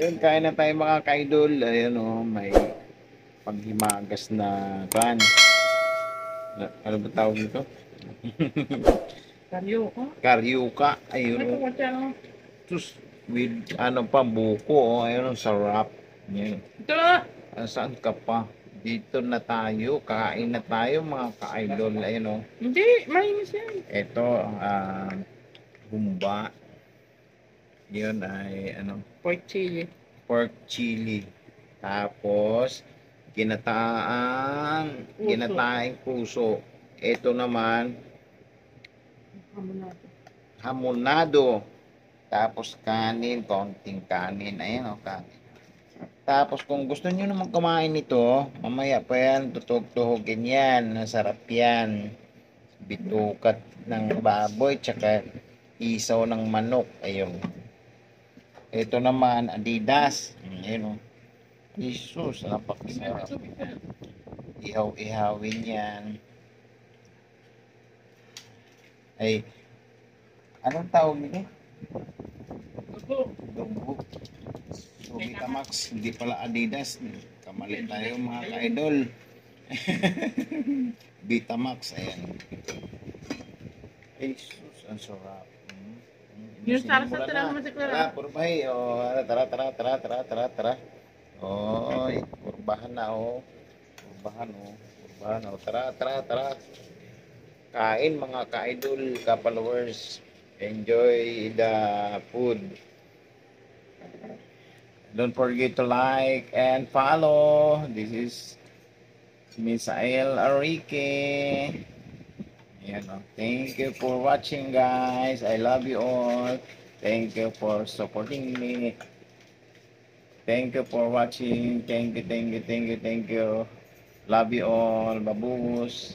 Ayun, kain na tayo mga ka-idol. Ayun o, may panghimagas na kan. Ano ba tawag nito? Karyoka. Karyuka. Ayun May o. kawatsa no? Sus, with ano pa, buko o. Ayun o, sarap. Ayun. Ito na! Saan ka pa? Dito na tayo. Kain na tayo mga ka-idol. Ayun o. Hindi, mainis yan. Ito, humba. Yun ay ano, Pork chili. pork chili. Tapos, ginataang puso. Ito naman, Hamon natin. hamonado. Tapos kanin, konting kanin. Ayan o, kanin. Tapos kung gusto niyo naman kumain nito, mamaya pa yan, tutug-tuhugin yan. Nasarap yan. Bitukat ng baboy, tsaka isaw ng manok. Ayun. Ito naman, Adidas. Ayun o. Jesus, napakasarap. Ihaw-ihawin yan. Ay, anong tawag nito? Opo. Dugo. So, Vitamax, hindi pala Adidas. Kamali tayo mga ka-idol. Vitamax, ayan. Ay, sus, ang sarap. Yung sarsa talaga mo si Clara. Tara, purbahay. O, tara. Oy, purbahan na, o. Purbahan, o. Tara. Kain, mga ka-idol, ka-followers. Enjoy the food. Don't forget to like and follow. This is Misael Arique. Ayan, o. Thank you for watching, guys. I love you all. Thank you for supporting me. Thank you for watching. Thank you. Love you all. Babush.